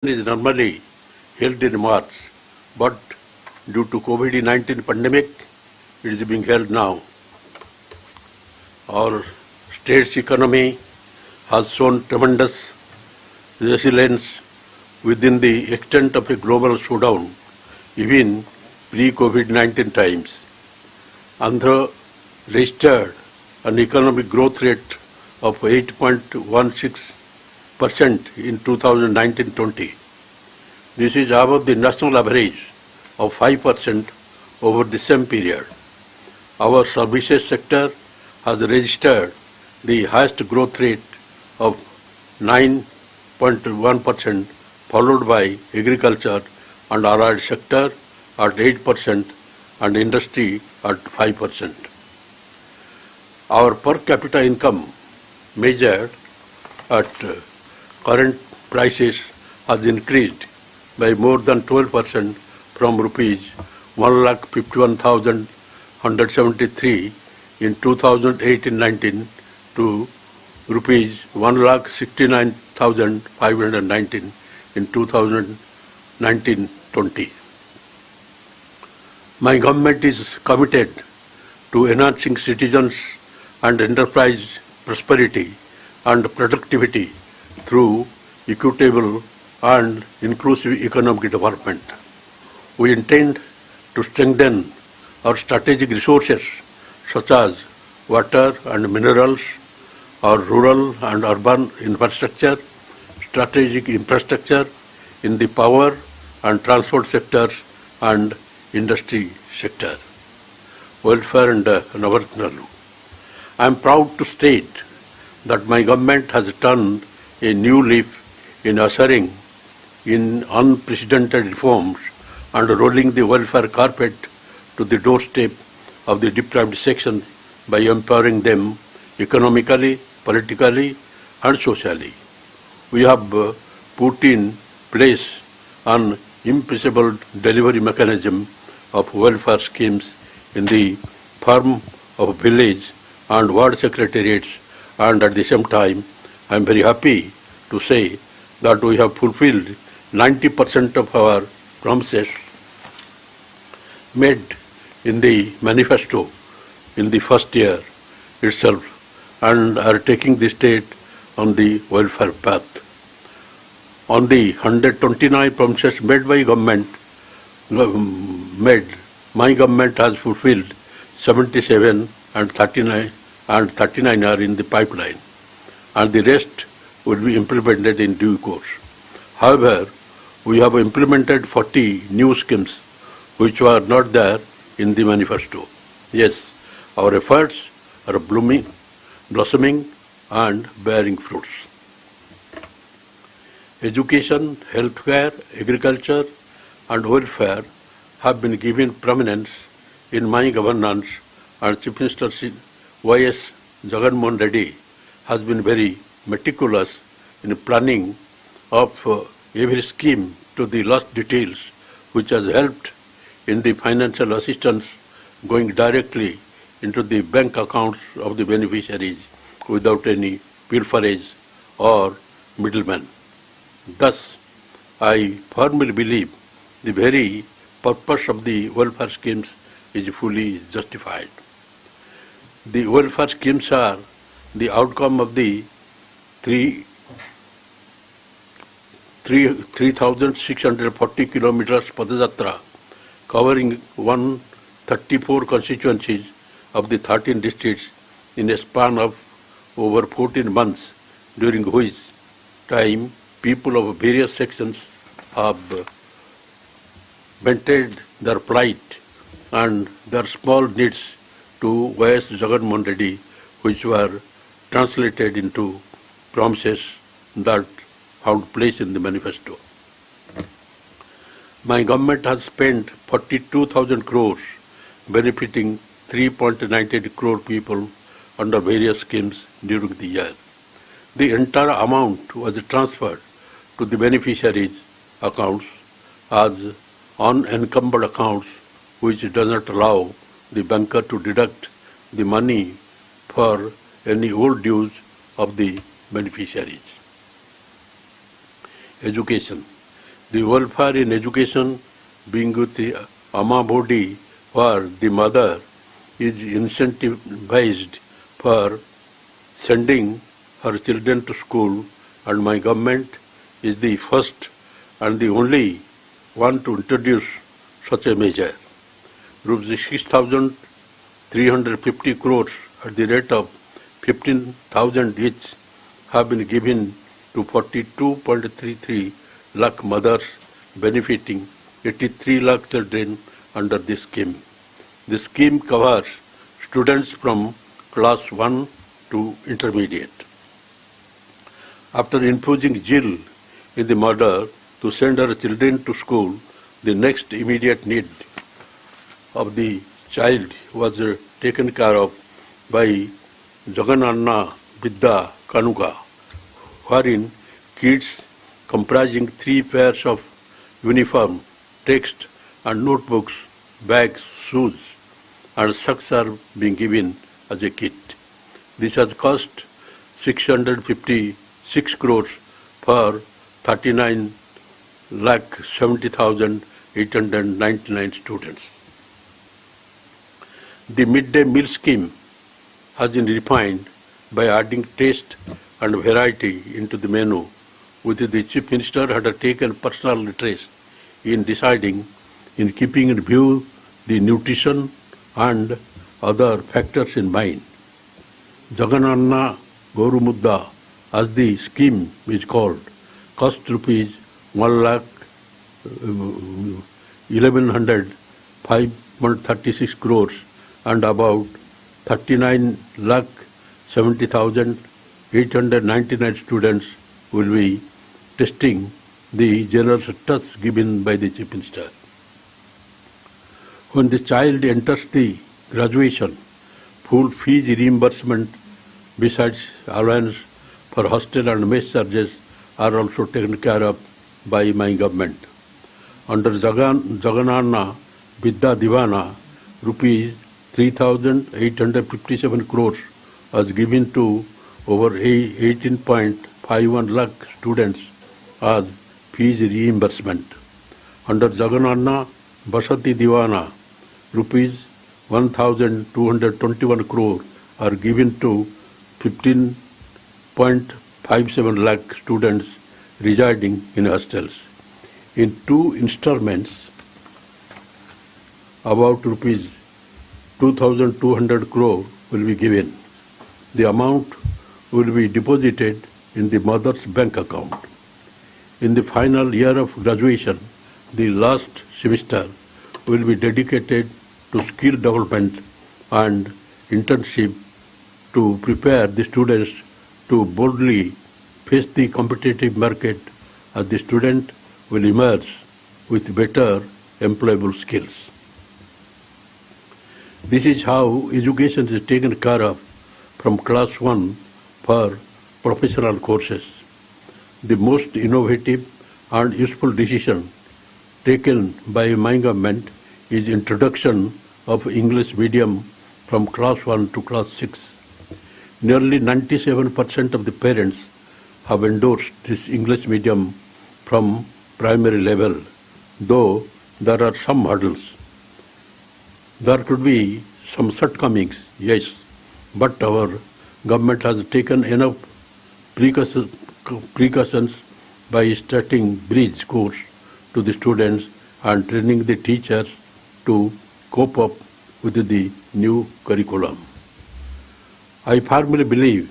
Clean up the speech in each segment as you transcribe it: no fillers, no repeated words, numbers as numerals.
is normally held in March, but due to COVID-19 pandemic, it is being held now. Our state's economy has shown tremendous resilience within the extent of a global showdown, even pre-COVID-19 times. Andhra registered an economic growth rate of 8.16% in 2019-20. This is above the national average of 5% over the same period. Our services sector has registered the highest growth rate of 9.1%, followed by agriculture and allied sector at 8% and industry at 5%. Our per capita income measured at current prices has increased by more than 12% from rupees 1,51,173 in 2018-19 to rupees 1,69,519 in 2019-20. My government is committed to enhancing citizens and enterprise prosperity and productivity through equitable and inclusive economic development. We intend to strengthen our strategic resources such as water and minerals, our rural and urban infrastructure, strategic infrastructure in the power and transport sectors and industry sector. Welfare and Navaratnalu. I am proud to state that my government has turned a new leaf in ushering in unprecedented reforms and rolling the welfare carpet to the doorstep of the deprived sections by empowering them economically, politically, and socially. We have put in place an impossible delivery mechanism of welfare schemes in the form of village and ward secretariats, and at the same time, I am very happy to say that we have fulfilled 90% of our promises made in the manifesto in the first year itself and are taking the state on the welfare path. On the 129 promises made by government, my government has fulfilled 77 and 39 are in the pipeline, and the rest will be implemented in due course. However, we have implemented 40 new schemes which were not there in the manifesto. Yes, our efforts are blossoming and bearing fruits. Education, healthcare, agriculture and welfare have been given prominence in my governance, and Chief Minister Y.S. Jagan Mohan Reddy has been very meticulous in planning of every scheme to the last details, which has helped in the financial assistance going directly into the bank accounts of the beneficiaries without any pilferage or middleman. Thus, I firmly believe the very purpose of the welfare schemes is fully justified. The welfare schemes are the outcome of the 3,640 kilometers Padayatra covering 134 constituencies of the 13 districts in a span of over 14 months, during which time people of various sections have vented their plight and their small needs to Y.S. Jagan Mohan Reddy, which were translated into promises that found place in the manifesto. My government has spent 42,000 crores benefiting 3.98 crore people under various schemes during the year. The entire amount was transferred to the beneficiaries' accounts as unencumbered accounts, which does not allow the banker to deduct the money for any old dues of the beneficiaries. Education. The welfare in education being with the Amma body for the mother is incentivized for sending her children to school, and my government is the first and the only one to introduce such a measure. Rupees 6,350 crores at the rate of 15,000 each have been given to 42.33 lakh mothers, benefiting 83 lakh children under this scheme. The scheme covers students from class 1 to intermediate. After infusing zeal in the mother to send her children to school, the next immediate need of the child was taken care of by Jagananna Vidya Kanuka, wherein kids comprising 3 pairs of uniform, text and notebooks, bags, shoes and socks are being given as a kit. This has cost 656 crores for 39,70,899 students. The midday meal scheme has been refined by adding taste and variety into the menu, which the Chief Minister had taken personal interest in deciding in keeping in view the nutrition and other factors in mind. Jagananna Goru Mudda, as the scheme is called, cost rupees 1,1105.36 crores and about 39,70,899 students will be testing the generous touch given by the Chief Minister. When the child enters the graduation, full fees reimbursement besides allowance for hostel and mess charges are also taken care of by my government. Under Jagananna Vidya Divana, rupees 3,857 crores was given to over 18.51 lakh students as fees reimbursement. Under Jagananna Vasati Divana, rupees 1,221 crore are given to 15.57 lakh students residing in hostels. In 2 installments, about rupees 2,200 crore will be given. The amount will be deposited in the mother's bank account. In the final year of graduation, the last semester will be dedicated to skill development and internship to prepare the students to boldly face the competitive market, as the student will emerge with better employable skills. This is how education is taken care of from class 1 for professional courses. The most innovative and useful decision taken by my government is introduction of English medium from class 1 to class 6. Nearly 97% of the parents have endorsed this English medium from primary level, though there are some hurdles. There could be some shortcomings, yes, but our government has taken enough precautions by starting bridge course to the students and training the teachers to cope up with the new curriculum. I firmly believe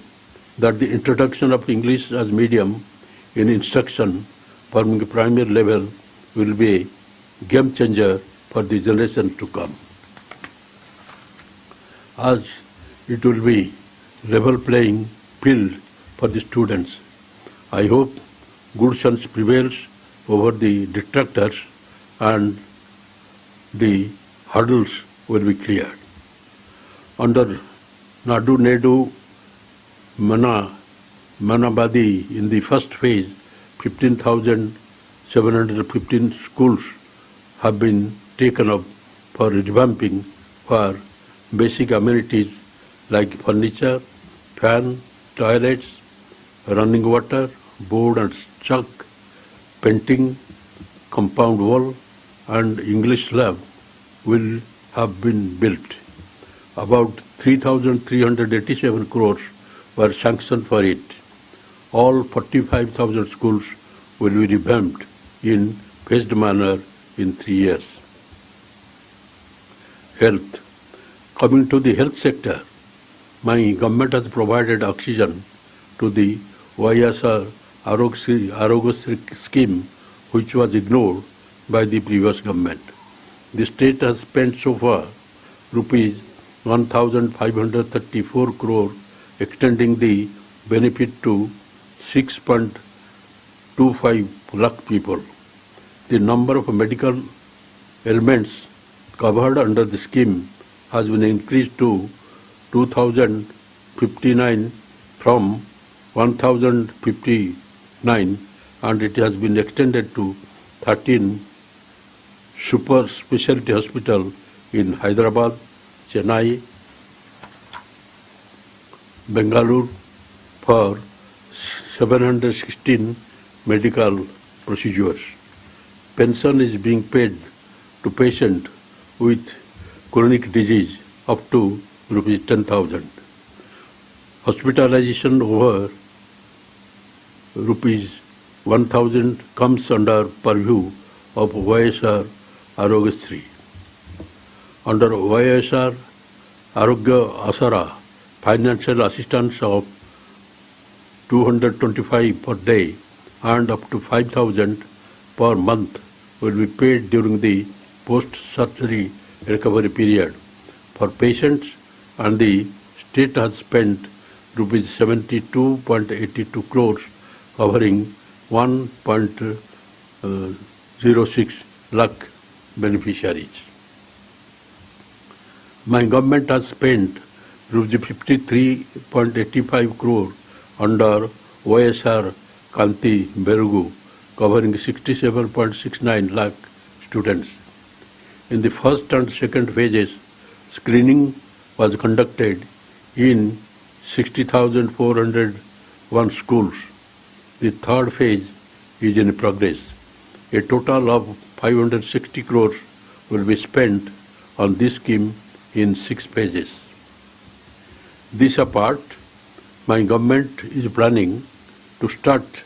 that the introduction of English as medium in instruction from primary level will be a game changer for the generation to come, as it will be level playing field for the students. I hope good sense prevails over the detractors and the hurdles will be cleared. Under Nadu Nedu Manabadi, in the first phase, 15,715 schools have been taken up for revamping for basic amenities like furniture, fan, toilets, running water, board and chalk, painting, compound wall and English lab will have been built. About 3,387 crores were sanctioned for it. All 45,000 schools will be revamped in phased manner in 3 years. Health. Coming to the health sector, my government has provided oxygen to the YSR Arogya scheme, which was ignored by the previous government. The state has spent so far rupees 1,534 crore, extending the benefit to 6.25 lakh people. The number of medical ailments covered under the scheme has been increased to 2,059 from 1,059, and it has been extended to 13 super specialty hospitals in Hyderabad, Chennai, Bengaluru for 716 medical procedures. Pension is being paid to patients with chronic disease up to rupees 10,000. Hospitalization over rupees 1,000 comes under purview of YSR Arogya. Under YSR Arogya Asara, financial assistance of 225 per day and up to 5,000 per month will be paid during the post-surgery recovery period for patients, and the state has spent rupees 72.82 crores covering 1.06 lakh beneficiaries. My government has spent rupees 53.85 crore under YSR Kanti Berugu, covering 67.69 lakh students. In the first and second phases, screening was conducted in 60,401 schools. The third phase is in progress. A total of 560 crores will be spent on this scheme in 6 phases. This apart, my government is planning to start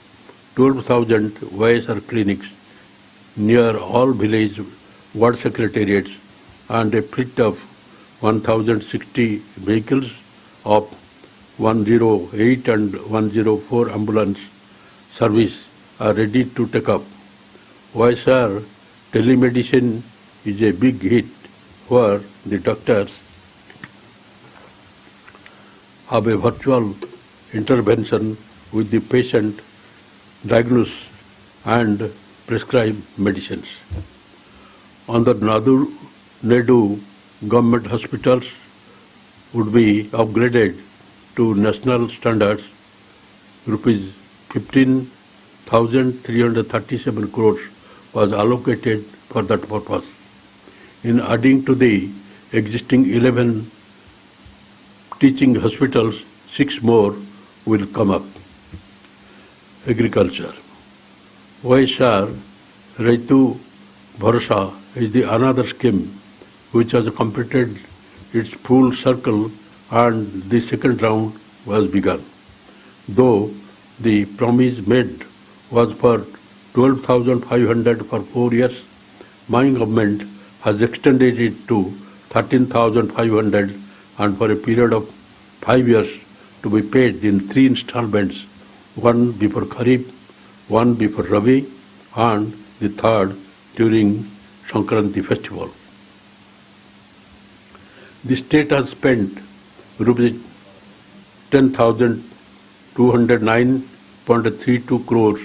12,000 YSR clinics near all village ward secretariats and a fleet of 1,060 vehicles of 108 and 104 ambulance service are ready to take up. YSR telemedicine is a big hit where the doctors have a virtual intervention with the patient, diagnose and prescribe medicines. Under Nadu government hospitals would be upgraded to national standards. Rupees 15,337 crores was allocated for that purpose. In adding to the existing 11 teaching hospitals, 6 more will come up. Agriculture. YSR Raitu Bharsa is the another scheme which has completed its full circle and the second round was begun. Though the promise made was for 12,500 for 4 years, my government has extended it to 13,500 and for a period of 5 years to be paid in 3 installments, one before Kharif, one before Rabi, and the third during Sankranti festival. The state has spent rupees 10,209.32 crores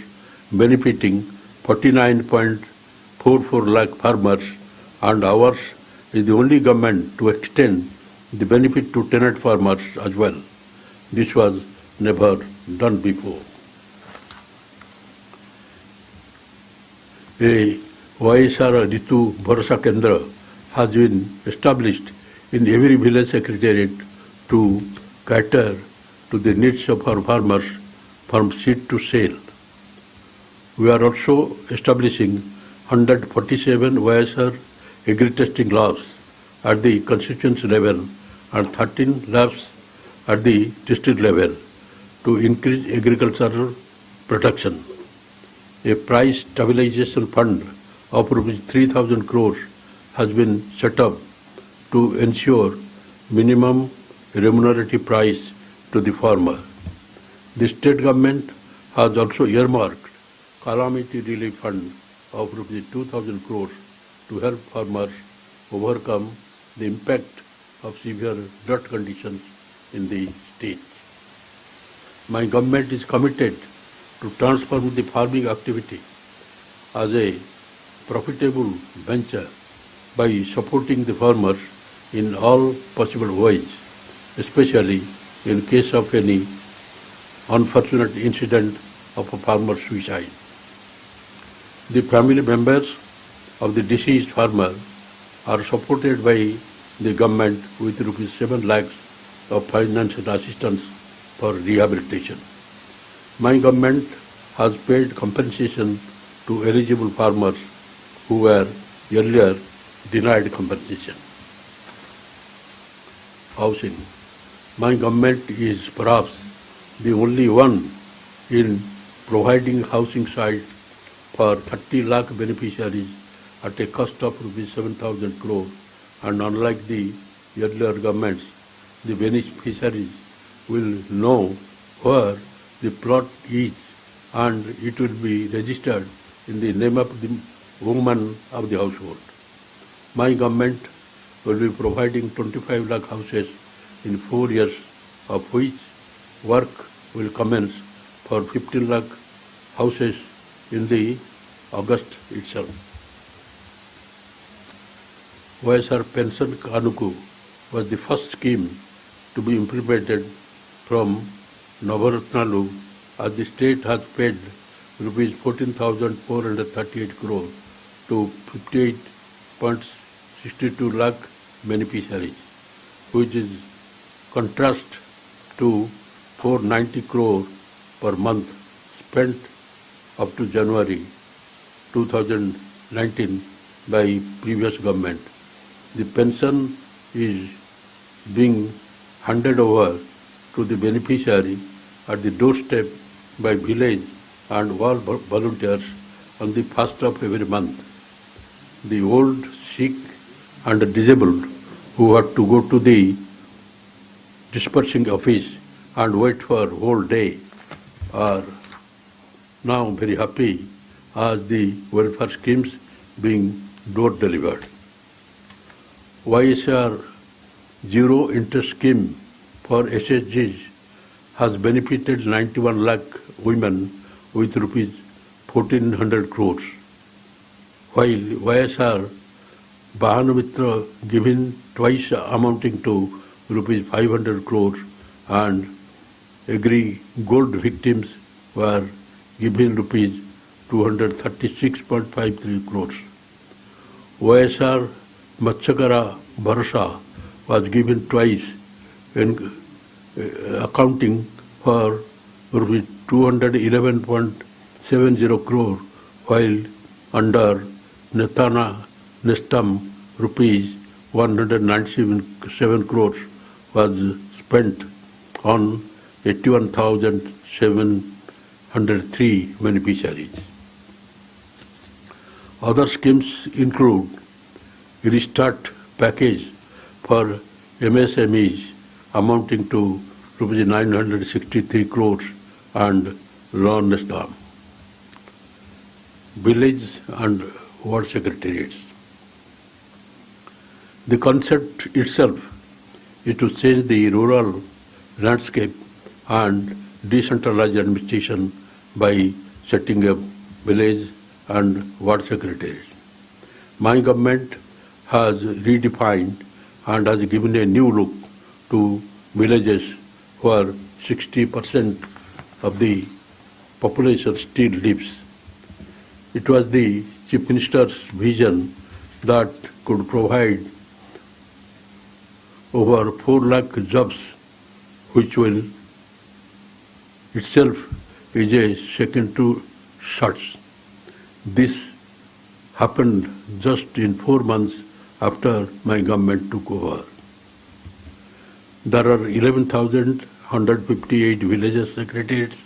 benefiting 49.44 lakh farmers, and ours is the only government to extend the benefit to tenant farmers as well. This was never done before. A YSR Ritu Bharsa Kendra has been established in every village secretariat to cater to the needs of our farmers from seed to sale. We are also establishing 147 YSR agri-testing labs at the constituency level and 13 labs at the district level to increase agricultural production. A price stabilization fund of rupees 3,000 crores has been set up to ensure minimum remunerative price to the farmer. The state government has also earmarked calamity relief fund of rupees 2,000 crores to help farmers overcome the impact of severe drought conditions in the state. My government is committed to transform the farming activity as a profitable venture by supporting the farmers in all possible ways, especially in case of any unfortunate incident of a farmer suicide. The family members of the deceased farmer are supported by the government with rupees 7 lakhs of financial assistance for rehabilitation. My government has paid compensation to eligible farmers who were earlier denied compensation. Housing. My government is perhaps the only one in providing housing sites for 30 lakh beneficiaries at a cost of rupees 7,000 crore, and unlike the earlier governments, the beneficiaries will know where the plot is and it will be registered in the name of the woman of the household. My government will be providing 25 lakh houses in 4 years, of which work will commence for 15 lakh houses in the August itself. YSR Pension Kanuku was the first scheme to be implemented from Navaratnalu, as the state has paid rupees 14,438 crore to 58.62 lakh beneficiaries, which is contrast to 490 crore per month spent up to January 2019 by previous government. The pension is being handed over to the beneficiary at the doorstep by village and all volunteers on the first of every month. The old, sick and disabled who had to go to the dispersing office and wait for whole day are now very happy as the welfare schemes being door delivered. YSR Zero Interest Scheme for SHGs has benefited 91 lakh women with rupees 1,400 crores, while YSR Bahanamitra given twice amounting to rupees 500 crores and Agri Gold victims were given rupees 236.53 crores. YSR Matsyakara Bharasa was given twice in accounting for rupees 211.70 crore, while under Netana Nestam rupees 197 crores was spent on 81,703 beneficiaries. Other schemes include Restart Package for MSMEs amounting to rupees 963 crores and Lawn Nestam. Village and ward secretariats. The concept itself is to change the rural landscape and decentralize administration by setting up village and ward secretaries. My government has redefined and has given a new look to villages where 60% of the population still lives. It was the Chief Minister's vision that could provide over 4 lakh jobs, which will itself is a second to such. This happened just in 4 months after my government took over. There are 11,158 villages secretariats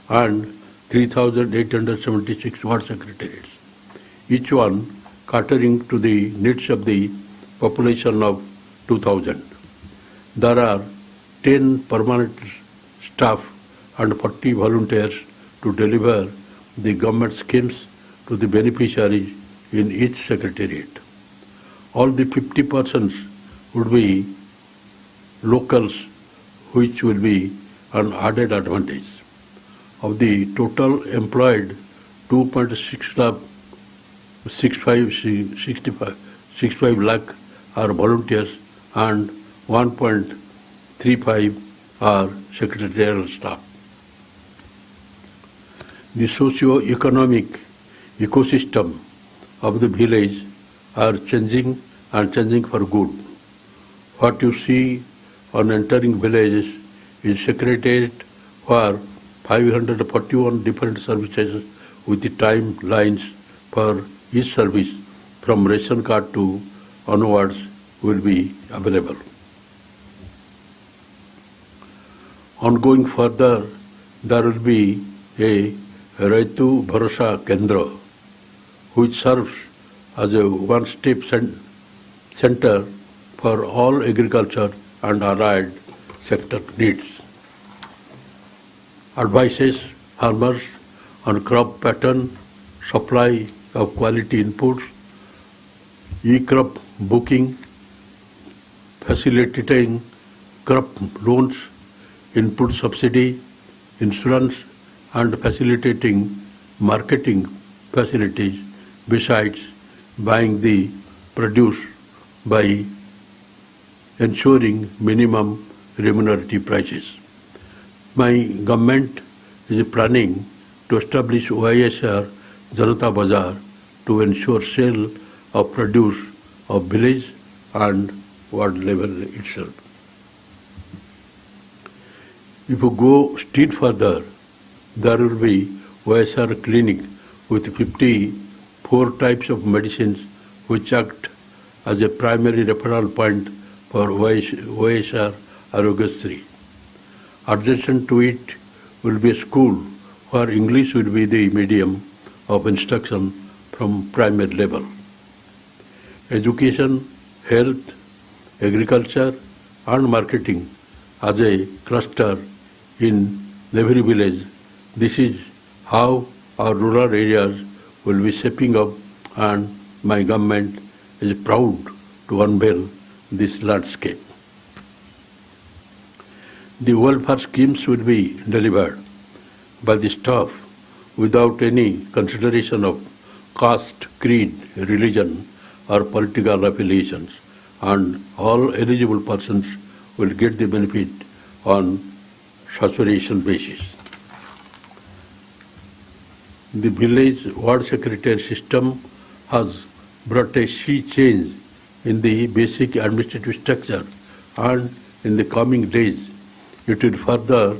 and 3,876 ward secretariats, each one catering to the needs of the population of 2,000. There are 10 permanent staff and 40 volunteers to deliver the government schemes to the beneficiaries in each secretariat. All the 50 persons would be locals, which will be an added advantage. Of the total employed, 2.65 lakh are volunteers and 1.35 are secretarial staff. The socio-economic ecosystem of the village are changing and changing for good. What you see on entering villages is secretariat where 541 different services with the timelines for each service from ration card to onwards will be available. Ongoing further, there will be a Raitu Bharosa Kendra, which serves as a one-step center for all agriculture and allied sector needs. Advises farmers on crop pattern, supply of quality inputs, e-crop booking, facilitating crop loans, input subsidy, insurance, and facilitating marketing facilities besides buying the produce by ensuring minimum remunerative prices. My government is planning to establish OISR Janata Bazar to ensure sale of produce of village and ward level itself. If you go still further, there will be OISR clinic with 54 types of medicines which act as a primary referral point for OISR Arogyasri. Adjacent to it will be a school where English will be the medium of instruction from primary level. Education, health, agriculture and marketing as a cluster in every village. This is how our rural areas will be shaping up, and my government is proud to unveil this landscape. The welfare schemes will be delivered by the staff without any consideration of caste, creed, religion or political affiliations, and all eligible persons will get the benefit on saturation basis. The village ward secretary system has brought a sea change in the basic administrative structure, and in the coming days it will further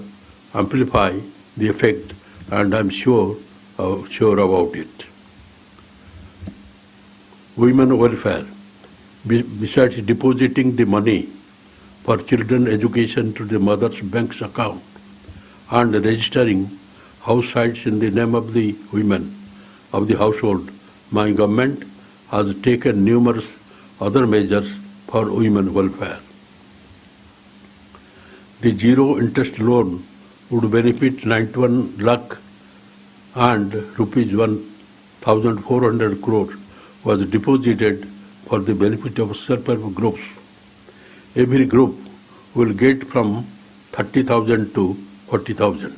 amplify the effect, and I am sure about it. Women welfare. Besides depositing the money for children education to the mother's bank's account and registering house sites in the name of the women of the household, my government has taken numerous other measures for women welfare. The zero interest loan would benefit 91 lakh and rupees 1,400 crores was deposited for the benefit of self-help groups. Every group will get from 30,000 to 40,000.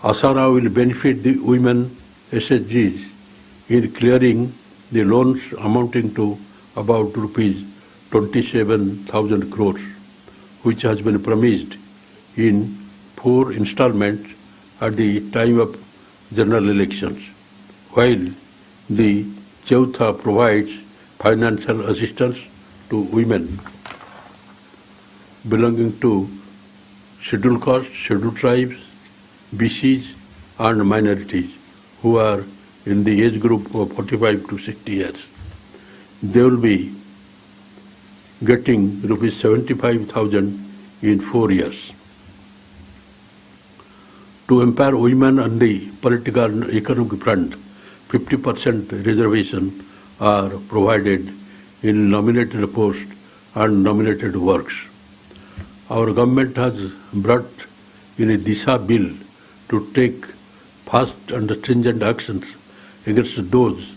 Asara will benefit the women SHGs in clearing the loans amounting to about rupees 27,000 crores, which has been promised in 4 installments at the time of general elections, while the Chautha provides financial assistance to women belonging to scheduled castes, scheduled tribes, BCs and minorities who are in the age group of 45 to 60 years. They will be getting rupees 75,000 in 4 years. To empower women on the political and economic front, 50% reservation are provided in nominated posts and nominated works. Our government has brought in a DISA bill to take fast and stringent actions against those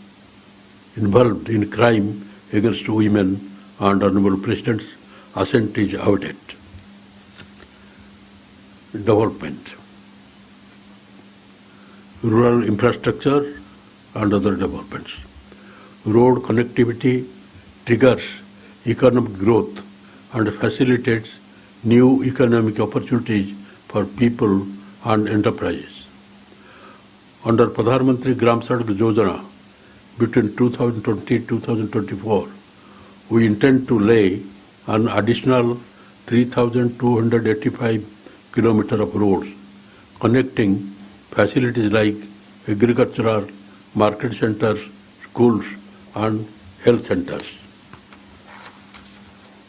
involved in crime against women, and Honorable President's assent is awaited. Development, rural infrastructure and other developments. Road connectivity triggers economic growth and facilitates new economic opportunities for people and enterprises. Under Pradhan Mantri Gram Sadak Yojana, between 2020-2024, we intend to lay an additional 3,285 kilometers of roads connecting facilities like agricultural, market centers, schools, and health centers.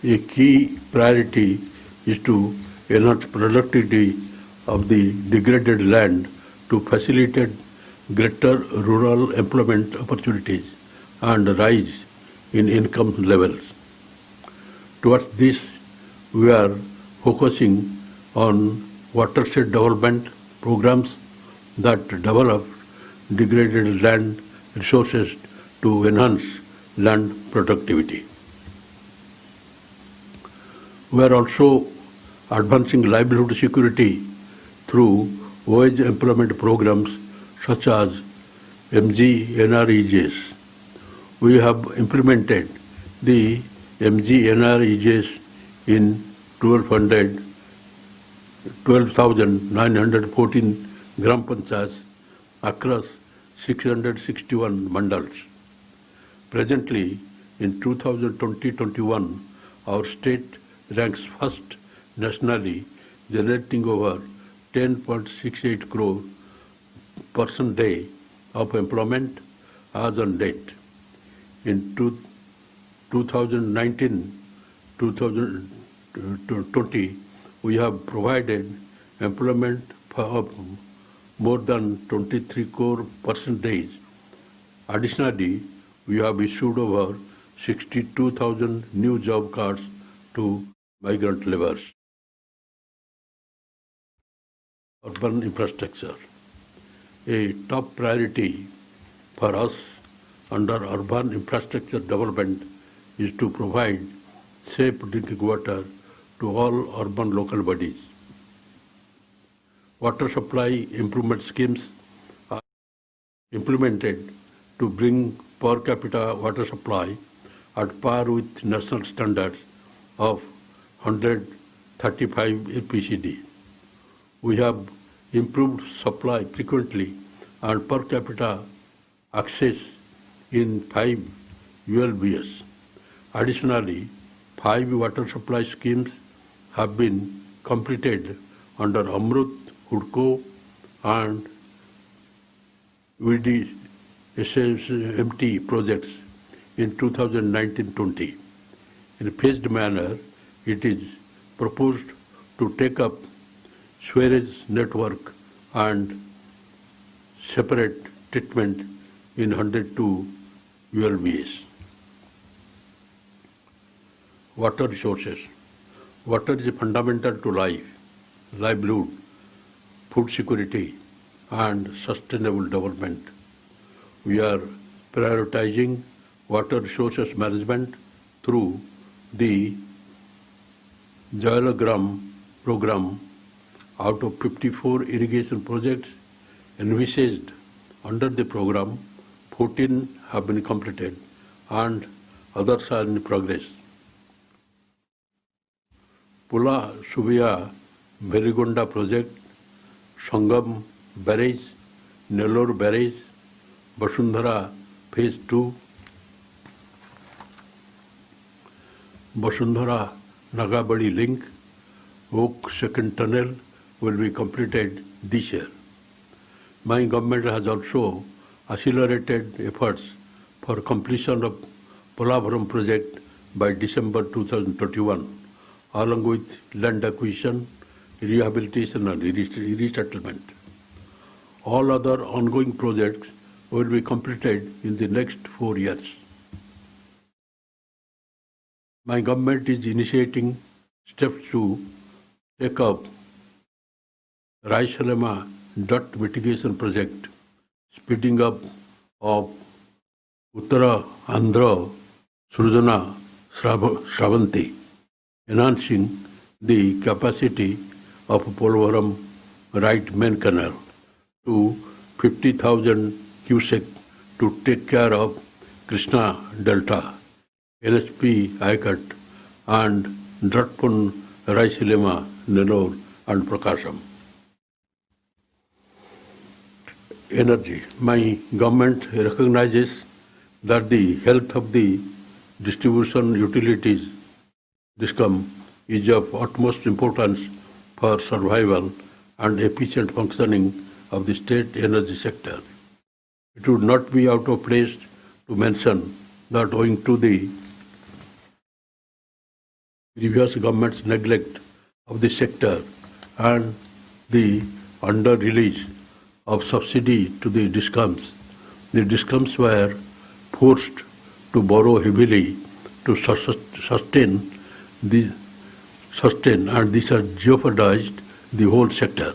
A key priority is to enhance productivity of the degraded land to facilitate greater rural employment opportunities and rise in income levels. Towards this, we are focusing on watershed development programs that develop degraded land resources to enhance land productivity. We are also advancing livelihood security through wage employment programs such as MGNREJs. We have implemented the MGNREJs in 12,914 Gram Panchayats across 661 mandals. Presently, in 2020-21, our state ranks first nationally, generating over 10.68 crore person day of employment as on date. In 2019-2020, we have provided employment of more than 23 crore person days. Additionally, we have issued over 62,000 new job cards to migrant laborers. Urban infrastructure. A top priority for us under urban infrastructure development is to provide safe drinking water to all urban local bodies. Water supply improvement schemes are implemented to bring per capita water supply at par with national standards of 135 APCD. We have improved supply frequently and per capita access in 5 ULBS. Additionally, 5 water supply schemes have been completed under Amrut, HUDCO and VDSMT projects in 2019-20. In a phased manner, it is proposed to take up sewerage network and separate treatment in 102 ULBS. Water resources. Water is fundamental to life, livelihood, food security, and sustainable development. We are prioritizing water resources management through the Jalagram program. Out of 54 irrigation projects envisaged under the program, 14 have been completed and others are in progress. Pula Subia Veligonda project, Sangam Barrage, Nellore Barrage, Basundhara Phase 2, Basundhara Nagabadi Link, Oak Second Tunnel will be completed this year. My government has also accelerated efforts for completion of Polavaram project by December 2021, along with land acquisition, rehabilitation and resettlement. All other ongoing projects will be completed in the next 4 years. My government is initiating steps to take up Raisalema drought mitigation project, speeding up of Uttara Andhra Srujana Shravanti, enhancing the capacity of Polavaram right main canal to 50,000 cubic to take care of Krishna Delta, NHP Ayakat and Dratpun Raisalema, Nellore and Prakasam. Energy. My government recognizes that the health of the distribution utilities DISCOM is of utmost importance for survival and efficient functioning of the state energy sector. It would not be out of place to mention that owing to the previous government's neglect of the sector and the under-release of subsidy to the DISCOMs were forced to borrow heavily to sustain and this has jeopardized the whole sector.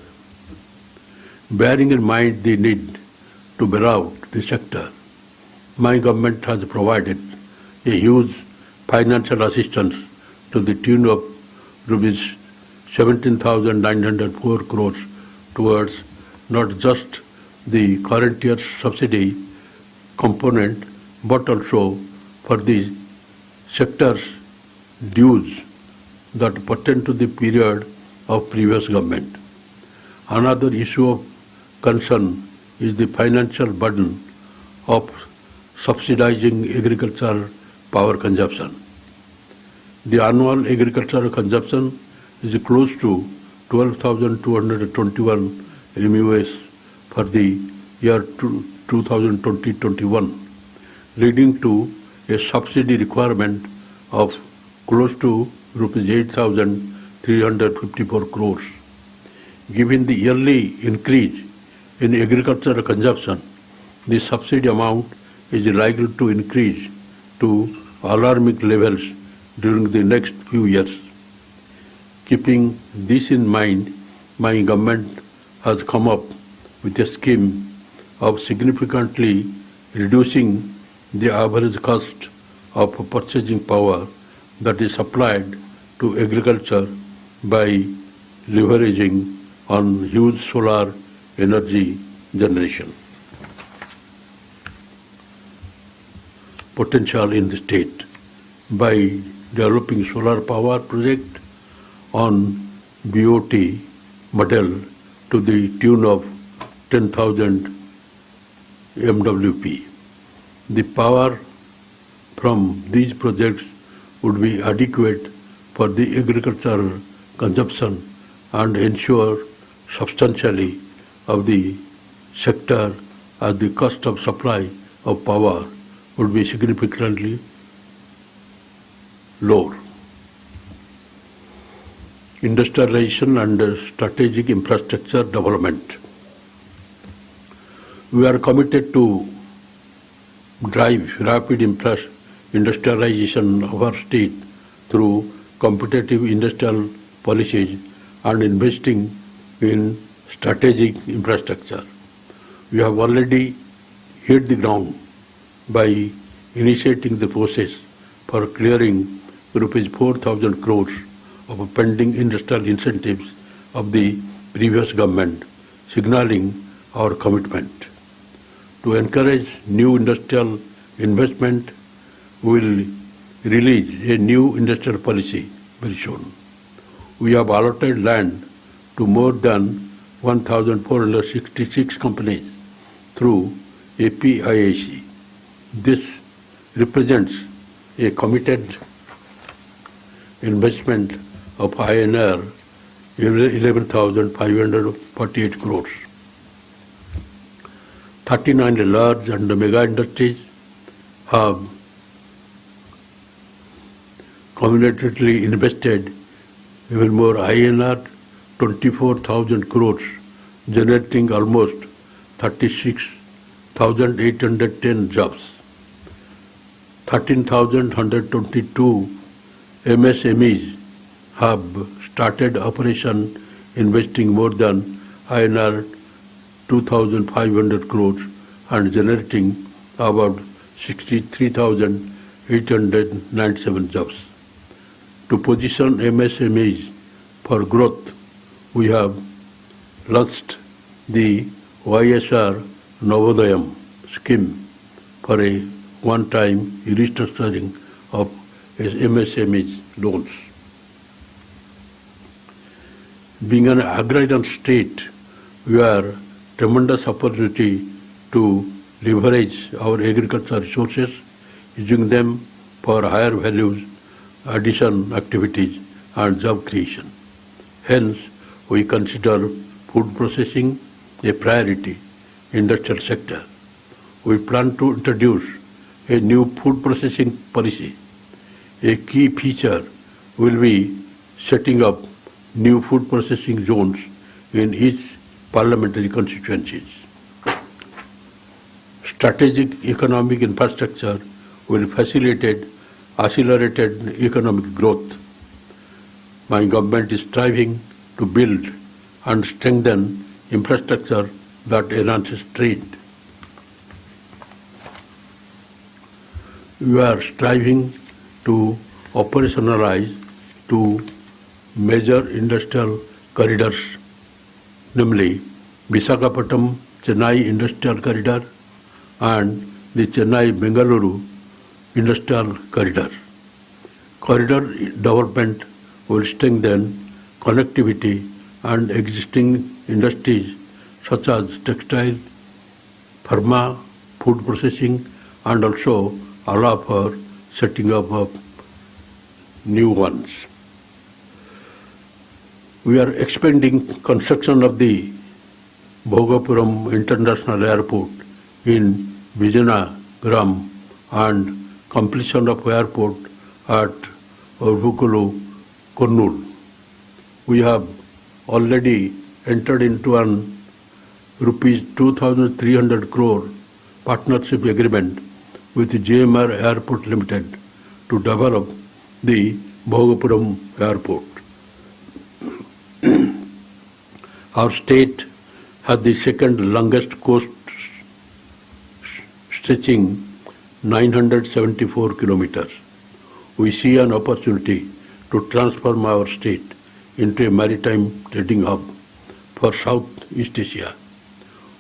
Bearing in mind the need to bail out the sector, my government has provided a huge financial assistance to the tune of rupees 17,904 crores towards not just the current year's subsidy component but also for the sector's dues that pertain to the period of previous government. Another issue of concern is the financial burden of subsidizing agricultural power consumption. The annual agricultural consumption is close to 12,221 MUS for the year 2020-21, leading to a subsidy requirement of close to rupees 8,354 crores. Given the yearly increase in agricultural consumption, the subsidy amount is likely to increase to alarming levels during the next few years. Keeping this in mind, my government has come up with a scheme of significantly reducing the average cost of purchasing power that is supplied to agriculture by leveraging on huge solar energy generation potential in the state by developing solar power project on BOT model to the tune of 10,000 MWP. The power from these projects would be adequate for the agricultural consumption and ensure substantially of the sector as the cost of supply of power would be significantly lower. Industrialization and strategic infrastructure development. We are committed to drive rapid industrialization of our state through competitive industrial policies and investing in strategic infrastructure. We have already hit the ground by initiating the process for clearing rupees 4,000 crores of pending industrial incentives of the previous government, signaling our commitment. To encourage new industrial investment, we will release a new industrial policy very soon. We have allotted land to more than 1,466 companies through APIAC. This represents a committed investment of INR 11,548 crores. 39 large and mega industries have cumulatively invested even more INR 24,000 crores, generating almost 36,810 jobs. 13,122 MSMEs have started operation investing more than INR 2,500 crores and generating about 63,897 jobs. To position MSMEs for growth, we have launched the YSR Navodayam scheme for a one-time restructuring of MSMEs loans. Being an agrarian state, we have tremendous opportunity to leverage our agricultural resources, using them for higher values addition activities and job creation. Hence, we consider food processing a priority industrial sector. We plan to introduce a new food processing policy. A key feature will be setting up new food processing zones in each parliamentary constituencies. Strategic economic infrastructure will facilitate accelerated economic growth. My government is striving to build and strengthen infrastructure that enhances trade. We are striving to operationalize two major industrial corridors, namely Visakhapatnam-Chennai Industrial Corridor and the Chennai-Bengaluru Industrial Corridor. Corridor development will strengthen connectivity and existing industries such as textile, pharma, food processing, and also allow for setting up of new ones. We are expanding construction of the Bhogapuram International Airport in Vijayanagram and completion of airport at Urvukulu, Kurnool. We have already entered into an rupees 2,300 crore partnership agreement with JMR Airport Limited to develop the Bhogapuram Airport. Our state has the second longest coast stretching 974 kilometers. We see an opportunity to transform our state into a maritime trading hub for Southeast Asia.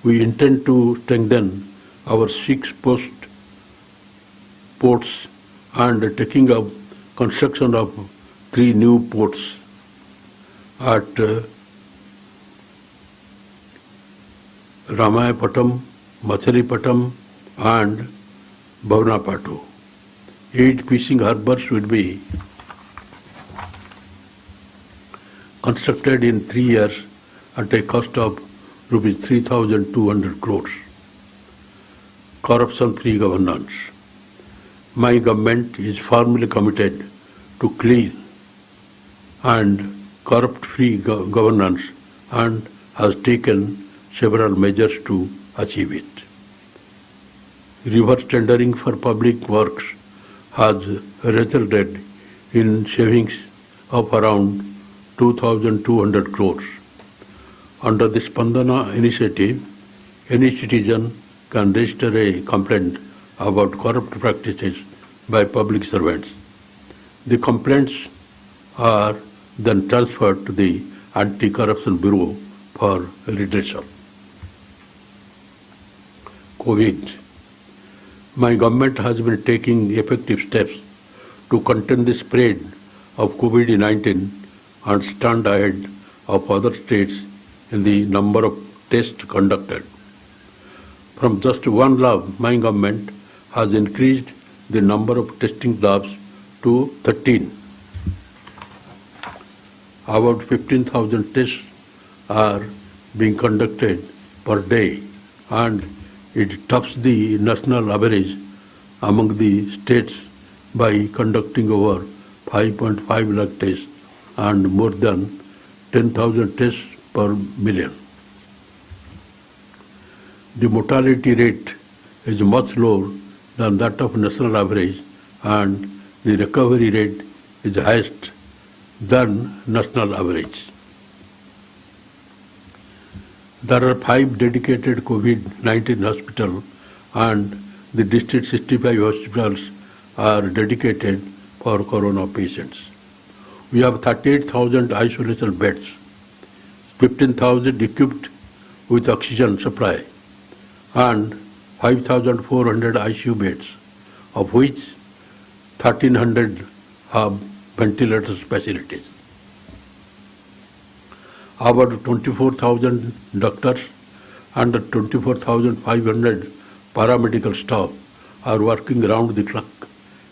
We intend to strengthen our 6 ports and taking up construction of 3 new ports at Ramayapatam, Machalipatam and Bhavanapatu. 8 fishing harbors will be constructed in 3 years at a cost of rupees 3,200 crores. Corruption-free governance. My government is firmly committed to clean and corrupt-free governance and has taken several measures to achieve it. Reverse tendering for public works has resulted in savings of around 2,200 crores. Under the Spandana initiative, any citizen can register a complaint about corrupt practices by public servants. The complaints are then transferred to the Anti-Corruption Bureau for redressal. COVID. My government has been taking effective steps to contain the spread of COVID-19 and stand ahead of other states in the number of tests conducted. From just 1 lab, my government has increased the number of testing labs to 13. About 15,000 tests are being conducted per day, and It tops the national average among the states by conducting over 5.5 lakh tests and more than 10,000 tests per million. The mortality rate is much lower than that of national average, and the recovery rate is highest than national average. There are 5 dedicated COVID-19 hospitals, and the district 65 hospitals are dedicated for corona patients. We have 38,000 isolation beds, 15,000 equipped with oxygen supply, and 5,400 ICU beds, of which 1,300 have ventilators facilities. About 24,000 doctors and 24,500 paramedical staff are working round the clock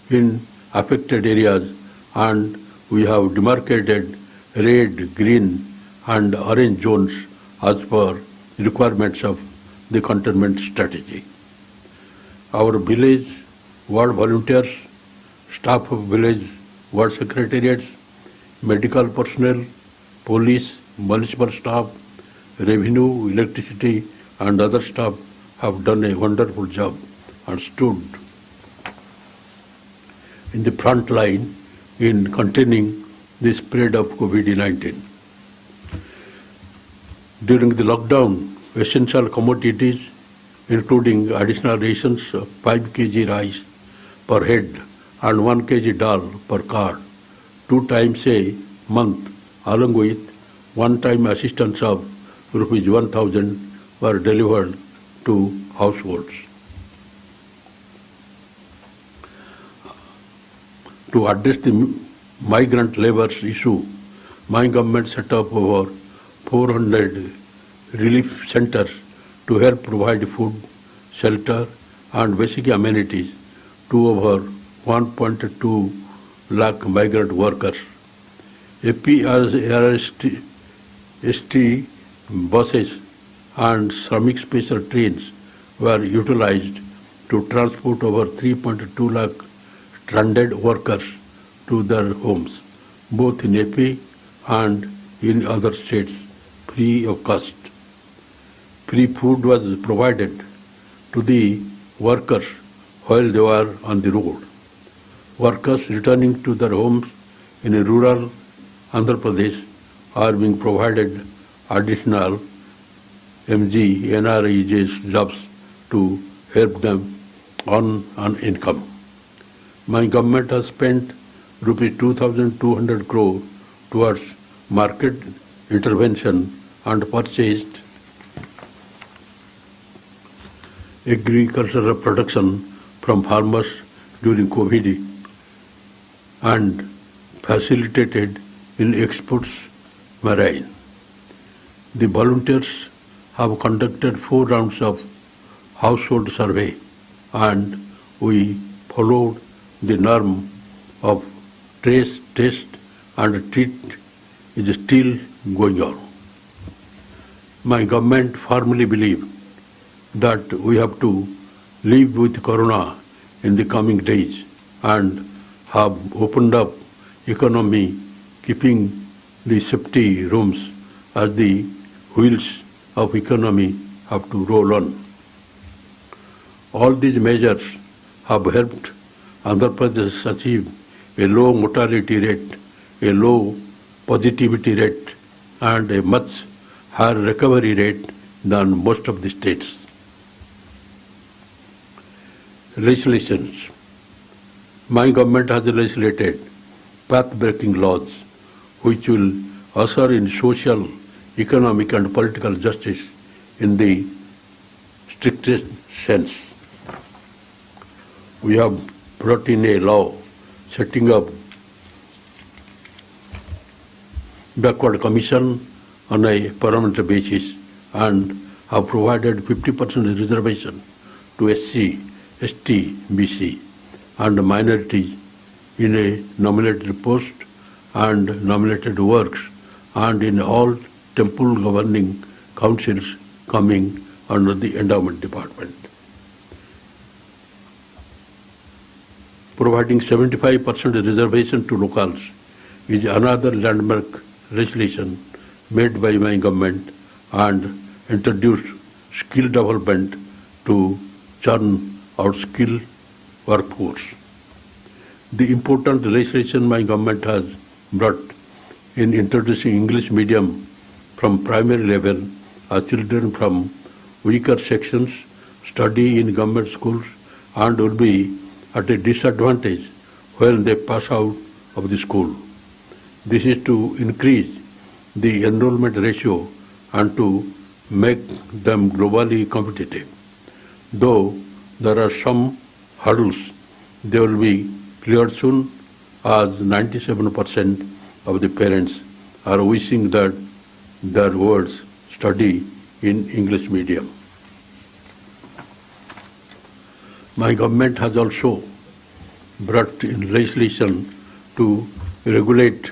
in affected areas, and we have demarcated red, green, and orange zones as per requirements of the containment strategy. Our village ward volunteers, staff of village ward secretariats, medical personnel, police, municipal staff, revenue, electricity, and other staff have done a wonderful job and stood in the front line in containing the spread of COVID-19. During the lockdown, essential commodities, including additional rations of 5 kg rice per head and 1 kg dal per card, 2 times a month, along with one-time assistance of Rs 1,000 were delivered to households. To address the migrant labour issue, my government set up over 400 relief centres to help provide food, shelter, and basic amenities to over 1.2 lakh migrant workers. APRST buses and Shramik special trains were utilized to transport over 3.2 lakh stranded workers to their homes, both in AP and in other states, free of cost. Free food was provided to the workers while they were on the road. Workers returning to their homes in a rural Andhra Pradesh are being provided additional MG NREG's jobs to help them on an income. My government has spent Rs 2,200 crore towards market intervention and purchased agricultural production from farmers during COVID and facilitated in exports marine. The volunteers have conducted 4 rounds of household survey, and we followed the norm of trace, test, and treat is still going on. My government firmly believes that we have to live with corona in the coming days and have opened up economy, keeping the safety rooms as the wheels of economy have to roll on. All these measures have helped Andhra Pradesh achieve a low mortality rate, a low positivity rate, and a much higher recovery rate than most of the states. Legislations. My government has legislated path-breaking laws which will usher in social, economic, and political justice in the strictest sense. We have brought in a law setting up backward commission on a permanent basis and have provided 50% reservation to SC, ST, BC and minorities in a nominated post and nominated works and in all temple governing councils coming under the endowment department. providing 75% reservation to locals is another landmark legislation made by my government and introduced skill development to churn out skilled workforce. The important legislation my government has brought in introducing English medium from primary level as children from weaker sections study in government schools and will be at a disadvantage when they pass out of the school. This is to increase the enrollment ratio and to make them globally competitive. Though there are some hurdles, they will be cleared soon as 97% of the parents are wishing that their wards study in English medium. My government has also brought in legislation to regulate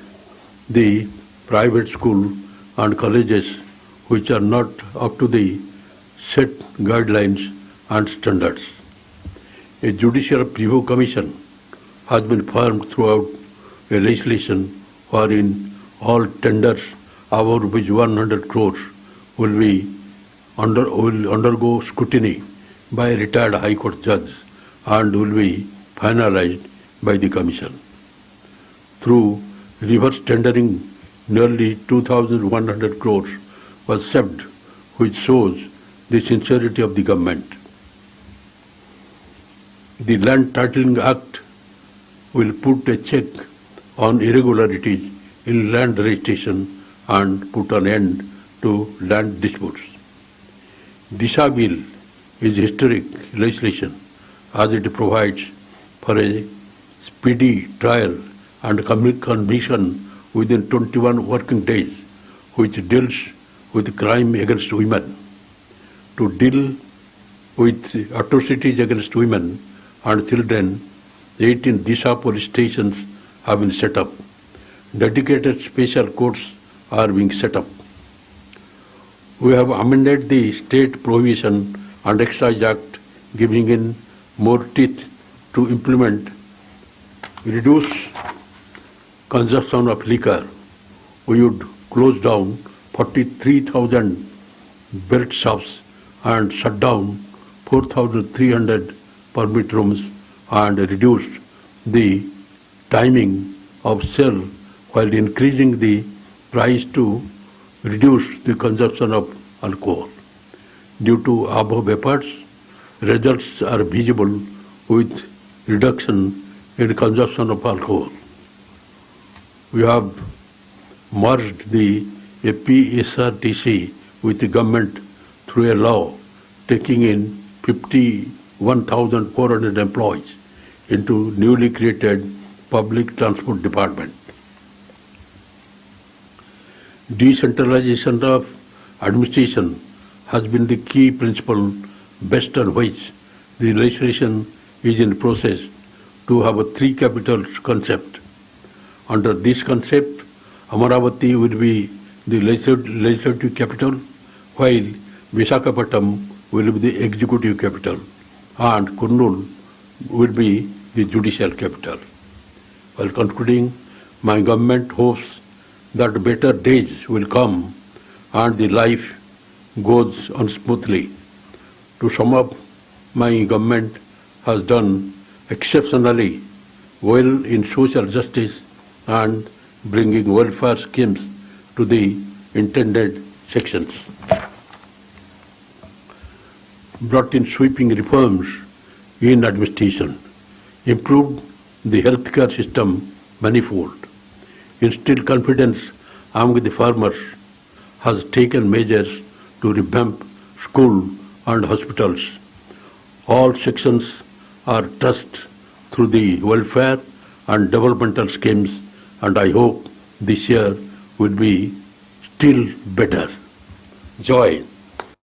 the private school and colleges which are not up to the set guidelines and standards. A judicial review commission has been formed throughout a legislation wherein all tenders above which 100 crores will undergo scrutiny by a retired High Court judge and will be finalized by the Commission. Through reverse tendering, nearly 2,100 crores was saved, which shows the sincerity of the government. The Land Titling Act will put a check on irregularities in land registration and put an end to land disputes. Disha Bill is historic legislation as it provides for a speedy trial and conviction within 21 working days, which deals with crime against women. To deal with atrocities against women and children, 18 Disha police stations have been set up. Dedicated special courts are being set up. We have amended the State Prohibition and Excise Act, giving in more teeth to implement reduce consumption of liquor. We would close down 43,000 belt shops and shut down 4,300 permit rooms and reduced the timing of sale while increasing the price to reduce the consumption of alcohol. Due to above efforts, results are visible with reduction in consumption of alcohol. We have merged the APSRTC with the government through a law taking in 51,400 employees into newly created Public Transport Department. Decentralization of administration has been the key principle based on which the legislation is in process to have a three capitals concept. Under this concept, Amaravati will be the legislative capital, while Visakhapatnam will be the executive capital, and Kurnool will be the judicial capital. While concluding, my government hopes that better days will come and the life goes on smoothly. To sum up, my government has done exceptionally well in social justice and bringing welfare schemes to the intended sections. Brought in sweeping reforms in administration, improved the healthcare system manifold, instilled confidence among the farmers, has taken measures to revamp school and hospitals. All sections are touched through the welfare and developmental schemes, and I hope this year will be still better. Joy.